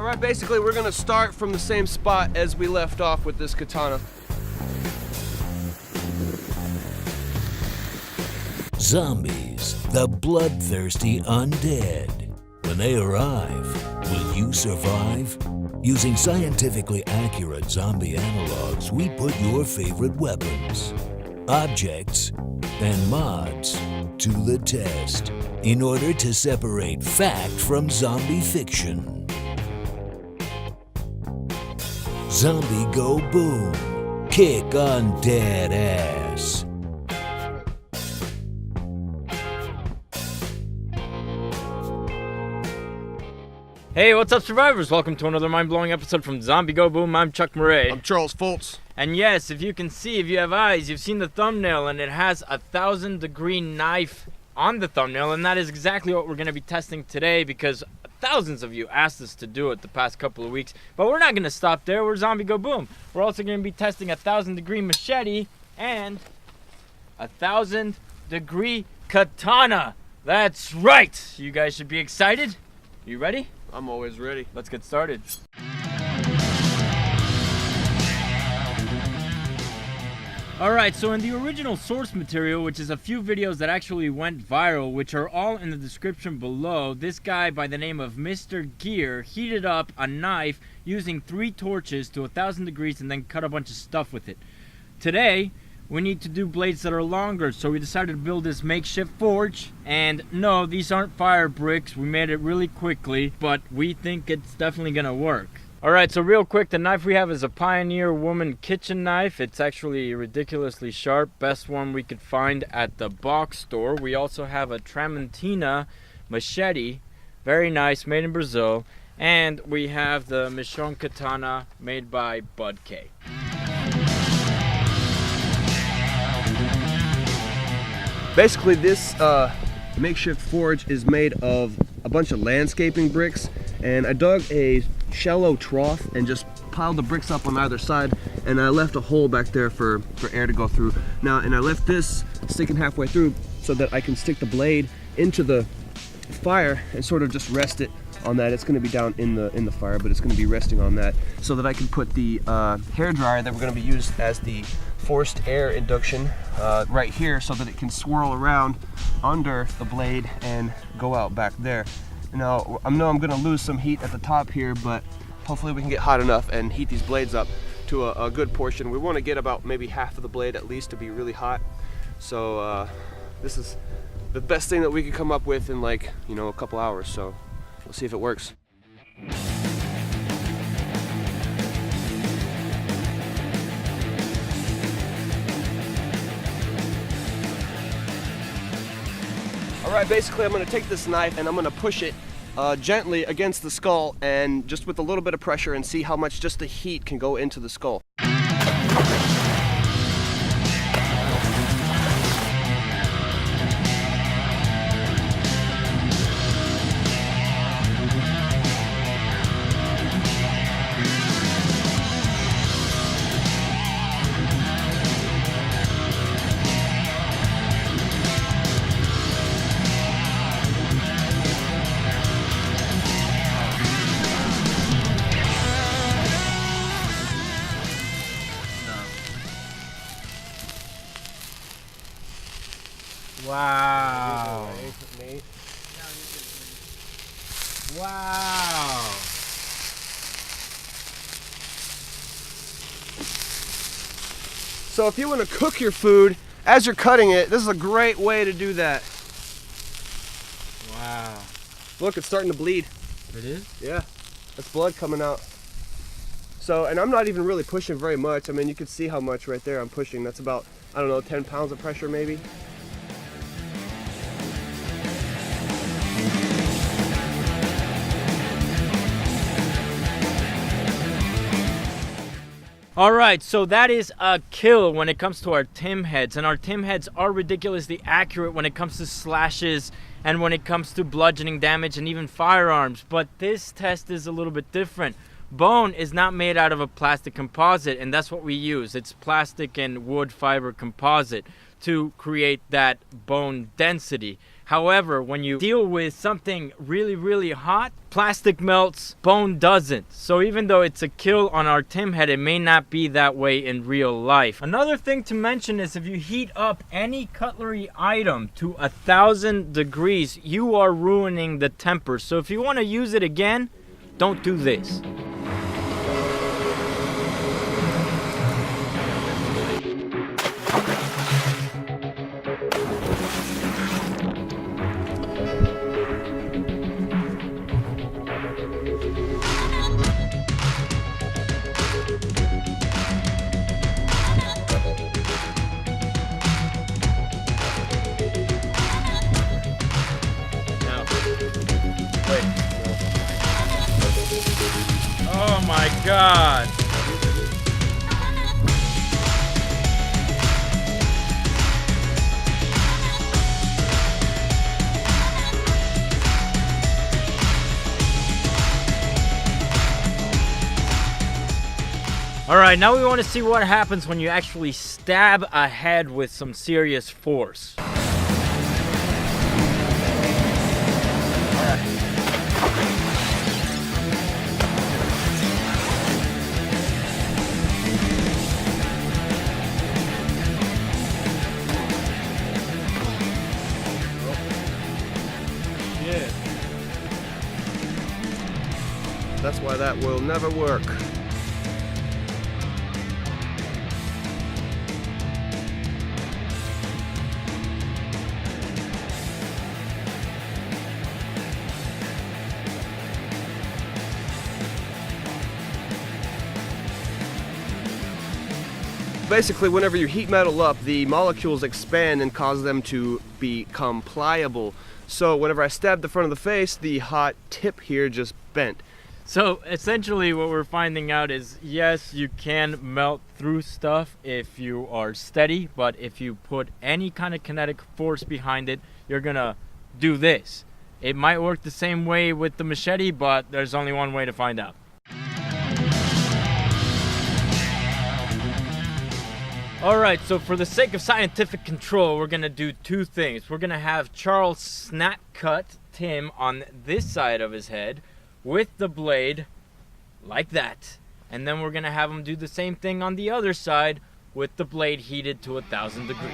Alright, basically we're gonna start from the same spot as we left off with this katana. Zombies, the bloodthirsty undead. When they arrive, will you survive? Using scientifically accurate zombie analogs, we put your favorite weapons, objects, and mods to the test in order to separate fact from zombie fiction. ZombieGoBoom. Kick undead ass. Hey, what's up, survivors? Welcome to another mind-blowing episode from ZombieGoBoom. I'm Chuck Murray. I'm Charles Foltz. And yes, if you can see, if you have eyes, you've seen the thumbnail, and it has a 1,000-degree knife on the thumbnail, and that is exactly what we're going to be testing today because thousands of you asked us to do it the past couple of weeks. But we're not going to stop there. We're ZombieGoBoom. We're also going to be testing a 1,000-degree machete and a 1,000-degree katana. That's right. You guys should be excited. You ready? I'm always ready. Let's get started. Alright, so in the original source material, which is a few videos that actually went viral, which are all in the description below, this guy by the name of Mr. Gear heated up a knife using 3 torches to 1,000 degrees and then cut a bunch of stuff with it. Today, we need to do blades that are longer, so we decided to build this makeshift forge. And no, these aren't fire bricks. We made it really quickly, but we think it's definitely gonna work. Alright, so real quick, the knife we have is a Pioneer Woman kitchen knife. It's actually ridiculously sharp. Best one we could find at the box store. We also have a Tramontina machete. Very nice, made in Brazil. And we have the Michon katana made by Bud K. Basically, this makeshift forge is made of a bunch of landscaping bricks, and I dug a shallow trough and just piled the bricks up on either side, and I left a hole back there for air to go through. Now, and I left this sticking halfway through so that I can stick the blade into the fire and sort of just rest it on that. It's going to be down in the fire, but it's going to be resting on that so that I can put the hair dryer that we're going to be used as the forced air induction right here so that it can swirl around under the blade and go out back there. Now, I know I'm going to lose some heat at the top here, but hopefully we can get hot enough and heat these blades up to a good portion. We want to get about maybe half of the blade at least to be really hot. So this is the best thing that we could come up with in, like, you know, a couple hours. So we'll see if it works. Alright, basically I'm going to take this knife and I'm going to push it gently against the skull, and just with a little bit of pressure, and see how much just the heat can go into the skull. Wow. Wow. So if you want to cook your food as you're cutting it, this is a great way to do that. Wow. Look, it's starting to bleed. It is? Yeah, that's blood coming out. So, and I'm not even really pushing very much. I mean, you can see how much right there I'm pushing. That's about, I don't know, 10 pounds of pressure maybe. Alright, so that is a kill when it comes to our Tim heads, and our Tim heads are ridiculously accurate when it comes to slashes and when it comes to bludgeoning damage and even firearms, but this test is a little bit different. Bone is not made out of a plastic composite, and that's what we use. It's plastic and wood fiber composite. to create that bone density. However, when you deal with something really, really hot, plastic melts, bone doesn't. So even though it's a kill on our Tim head, it may not be that way in real life. Another thing to mention is if you heat up any cutlery item to 1,000 degrees, you are ruining the temper. So if you want to use it again, don't do this. Oh my God. All right, now we want to see what happens when you actually stab a head with some serious force. That's why that will never work. Basically, whenever you heat metal up, the molecules expand and cause them to become pliable. So whenever I stabbed the front of the face, the hot tip here just bent. So essentially what we're finding out is, yes, you can melt through stuff if you are steady, but if you put any kind of kinetic force behind it, you're gonna do this. It might work the same way with the machete, but there's only one way to find out. Alright, so for the sake of scientific control, we're gonna do two things. We're gonna have Charles snap cut Tim on this side of his head with the blade like that. And then we're gonna have him do the same thing on the other side with the blade heated to 1,000 degrees.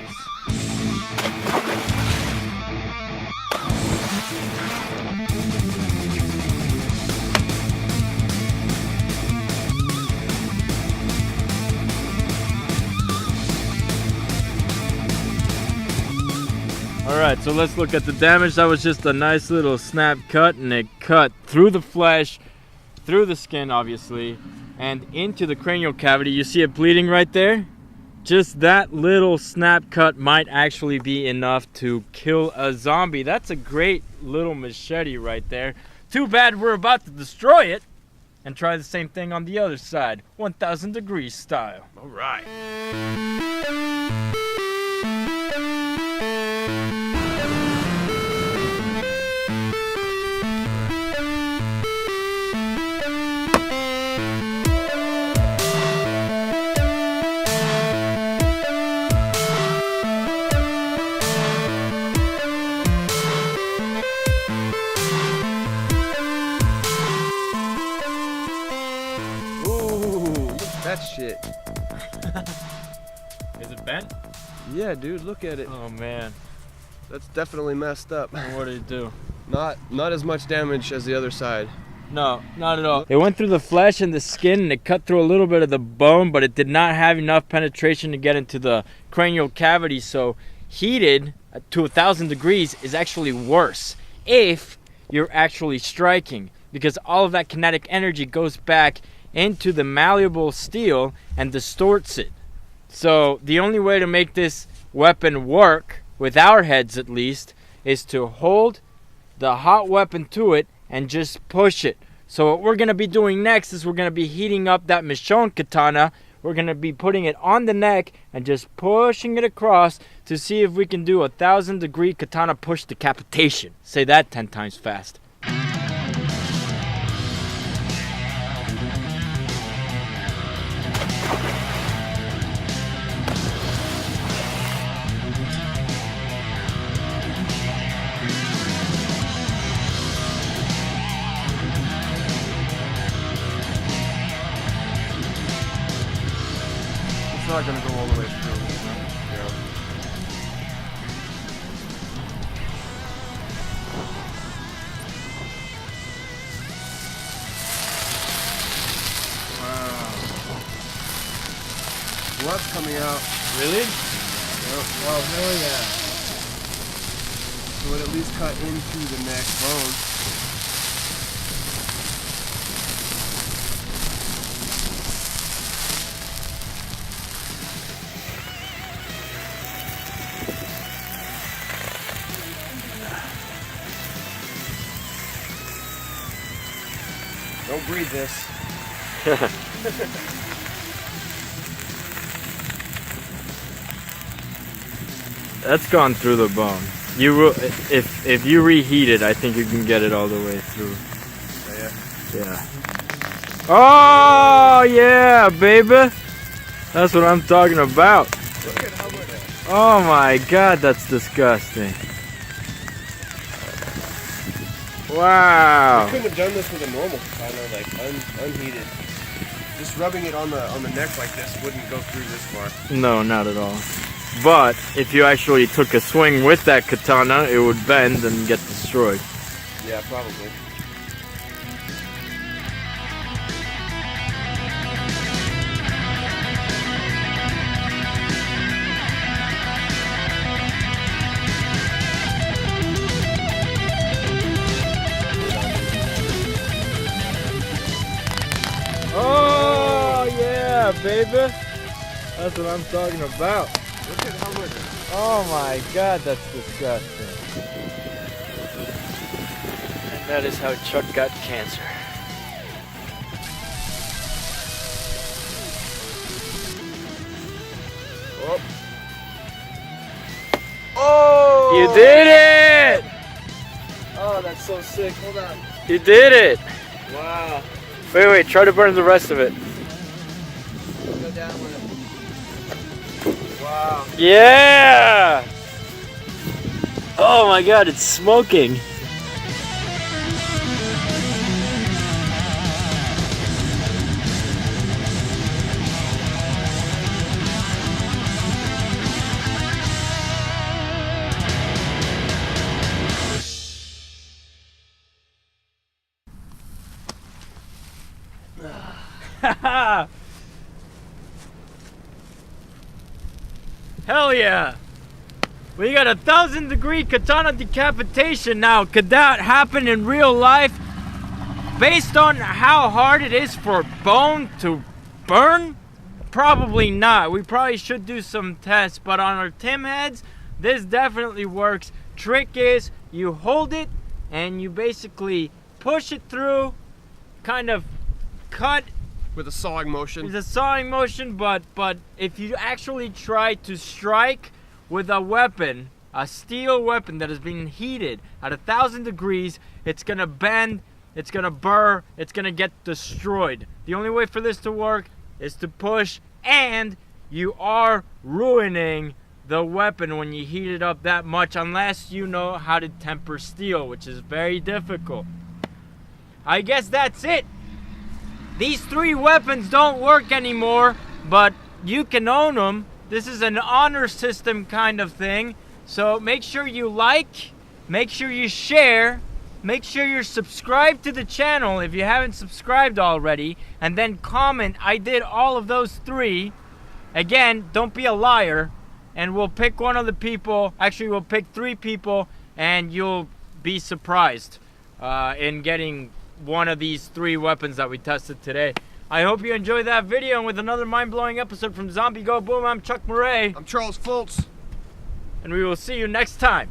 Alright, so let's look at the damage. That was just a nice little snap cut, and it cut through the flesh, through the skin obviously, and into the cranial cavity. You see it bleeding right there? Just that little snap cut might actually be enough to kill a zombie. That's a great little machete right there. Too bad we're about to destroy it and try the same thing on the other side, 1,000 degrees style. Alright. That shit. Is it bent? Yeah, dude, look at it. Oh man. That's definitely messed up. What did it do? Not as much damage as the other side. No, not at all. It went through the flesh and the skin, and it cut through a little bit of the bone, but it did not have enough penetration to get into the cranial cavity. So heated to 1,000 degrees is actually worse if you're actually striking, because all of that kinetic energy goes back into the malleable steel and distorts it. So the only way to make this weapon work, with our heads at least, is to hold the hot weapon to it and just push it. So what we're going to be doing next is we're going to be heating up that Michonne katana. We're going to be putting it on the neck and just pushing it across to see if we can do 1,000 degree katana push decapitation. Say that 10 times fast. It's not gonna go all the way through. Yeah. Wow. Blood's coming out. Really? Yep. Oh, hell yeah. So it at least cut into the neck bone. Don't breathe this. That's gone through the bone. You will, if you reheat it, I think you can get it all the way through. Oh, yeah. Yeah. Oh yeah, baby. That's what I'm talking about. Look at how much. Oh my God, that's disgusting. Wow. I couldn't have done this with a normal katana, like unheated. Just rubbing it on the neck like this wouldn't go through this far. No, not at all. But if you actually took a swing with that katana, it would bend and get destroyed. Yeah, probably. Oh yeah, baby. That's what I'm talking about. Look at how much. Oh my God, that's disgusting. And that is how Chuck got cancer. Oh. Oh! You did it! Oh, that's so sick. Hold on. You did it! Wow. Wait, try to burn the rest of it. Go down with it. Wow. Yeah! Oh my God, it's smoking. Hell yeah! We got 1,000-degree katana decapitation now. Could that happen in real life? Based on how hard it is for bone to burn? Probably not. We probably should do some tests, but on our Tim heads, this definitely works. Trick is you hold it and you basically push it through, kind of cut With a sawing motion. it's a sawing motion, but if you actually try to strike with a weapon, a steel weapon that has been heated at 1,000 degrees, it's gonna bend, it's gonna burr, it's gonna get destroyed. The only way for this to work is to push, and you are ruining the weapon when you heat it up that much, unless you know how to temper steel, which is very difficult. I guess that's it. These 3 weapons don't work anymore, but you can own them. This is an honor system kind of thing. So make sure you like, make sure you share, make sure you're subscribed to the channel if you haven't subscribed already, and then comment, I did all of those 3. Again, don't be a liar, and we'll pick one of the people. Actually, we'll pick 3 people, and you'll be surprised in getting one of these 3 weapons that we tested today. I hope you enjoyed that video, and with another mind-blowing episode from ZombieGoBoom, I'm Chuck Murray. I'm Charles Fultz. And we will see you next time.